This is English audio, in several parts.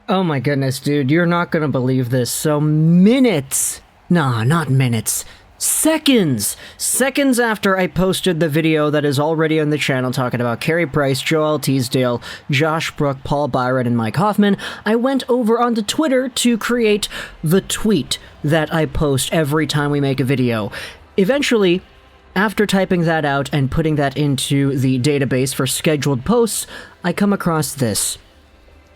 Oh my goodness, dude, you're not gonna believe this. So minutes, nah, not minutes, seconds after I posted the video that is already on the channel talking about Carey Price, Joel Teasdale, Josh Brook, Paul Byron, and Mike Hoffman, I went over onto Twitter to create the tweet that I post every time we make a video. Eventually, after typing that out and putting that into the database for scheduled posts, I come across this.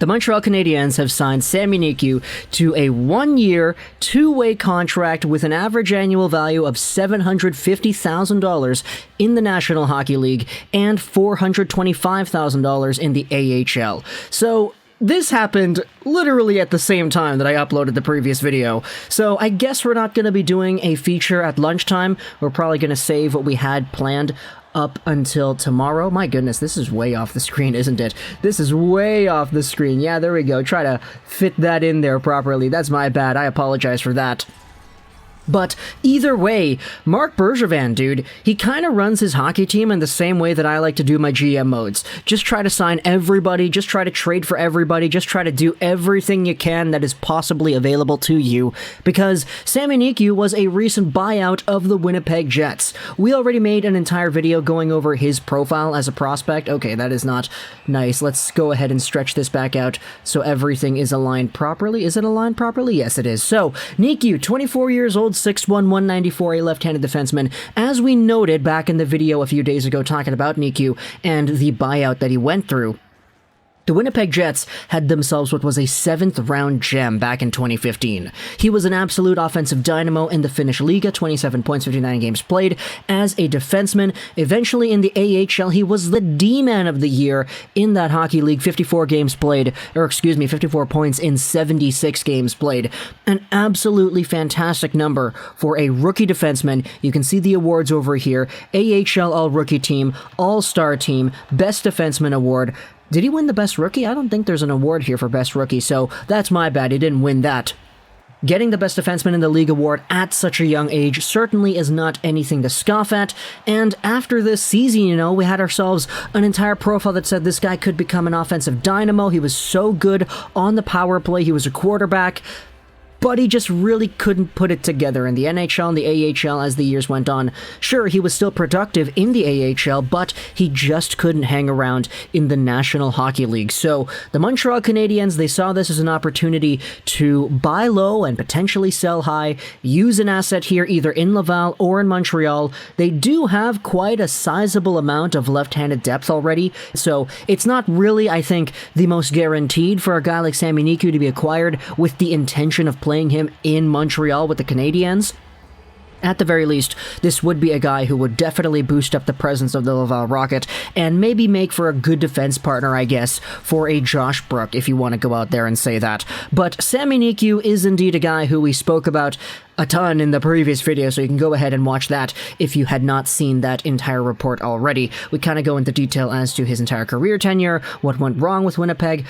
The Montreal Canadiens have signed Sami Niku to a 1-year, 2-way contract with an average annual value of $750,000 in the National Hockey League and $425,000 in the AHL. So this happened literally at the same time that I uploaded the previous video. So I guess we're not going to be doing a feature at lunchtime. We're probably going to save what we had planned up until tomorrow. My goodness, this is way off the screen, isn't it? This is way off the screen. Yeah, there we go. Try to fit that in there properly. That's my bad. I apologize for that. But either way, Marc Bergevin, dude, he kind of runs his hockey team in the same way that I like to do my GM modes. Just try to sign everybody, just try to trade for everybody, just try to do everything you can that is possibly available to you, because Sami Niku was a recent buyout of the Winnipeg Jets. We already made an entire video going over his profile as a prospect. Okay, that is not nice. Let's go ahead and stretch this back out so everything is aligned properly. Is it aligned properly? Yes, it is. So, Niku, 24 years old, 6'1", 194, a left-handed defenseman. As we noted back in the video a few days ago talking about Niku and the buyout that he went through, the Winnipeg Jets had themselves what was a 7th-round gem back in 2015. He was an absolute offensive dynamo in the Finnish Liga, 27 points, 59 games played, as a defenseman. Eventually in the AHL, he was the D-Man of the year in that hockey league, 54 games played, or excuse me, 54 points in 76 games played. An absolutely fantastic number for a rookie defenseman. You can see the awards over here. AHL All-Rookie Team, All-Star Team, Best Defenseman Award. Did he win the Best Rookie? I don't think there's an award here for Best Rookie, so that's my bad. He didn't win that. Getting the Best Defenseman in the League award at such a young age certainly is not anything to scoff at, and after this season, you know, we had ourselves an entire profile that said this guy could become an offensive dynamo. He was so good on the power play. He was a quarterback, but he just really couldn't put it together in the NHL and the AHL as the years went on. Sure, he was still productive in the AHL, but he just couldn't hang around in the National Hockey League. So the Montreal Canadiens, they saw this as an opportunity to buy low and potentially sell high, use an asset here either in Laval or in Montreal. They do have quite a sizable amount of left-handed depth already, so it's not really, I think, the most guaranteed for a guy like Sami Niku to be acquired with the intention of playing him in Montreal with the Canadiens. At the very least, this would be a guy who would definitely boost up the presence of the Laval Rocket and maybe make for a good defense partner, I guess, for a Josh Brook, if you want to go out there and say that. But Sami Niku is indeed a guy who we spoke about a ton in the previous video, so you can go ahead and watch that if you had not seen that entire report already. We kind of go into detail as to his entire career tenure, what went wrong with Winnipeg.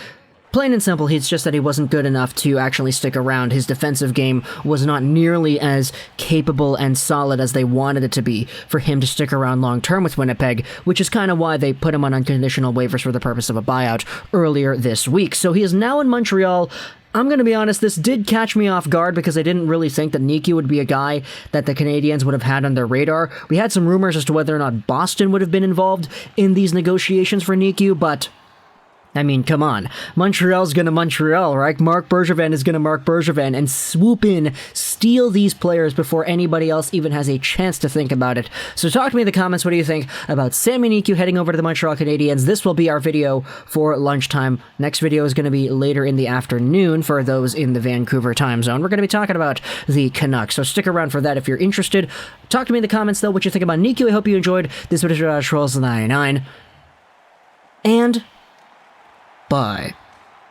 Plain and simple, it's just that he wasn't good enough to actually stick around. His defensive game was not nearly as capable and solid as they wanted it to be for him to stick around long-term with Winnipeg, which is kind of why they put him on unconditional waivers for the purpose of a buyout earlier this week. So he is now in Montreal. I'm going to be honest, this did catch me off guard because I didn't really think that Niku would be a guy that the Canadiens would have had on their radar. We had some rumors as to whether or not Boston would have been involved in these negotiations for Niku, but I mean, come on. Montreal's gonna Montreal, right? Marc Bergevin is gonna Marc Bergevin and swoop in, steal these players before anybody else even has a chance to think about it. So talk to me in the comments, what do you think about Sami Niku heading over to the Montreal Canadiens? This will be our video for lunchtime. Next video is gonna be later in the afternoon for those in the Vancouver time zone. We're gonna be talking about the Canucks, so stick around for that if you're interested. Talk to me in the comments, though, what you think about Niku. I hope you enjoyed this video. Trolls99. And bye.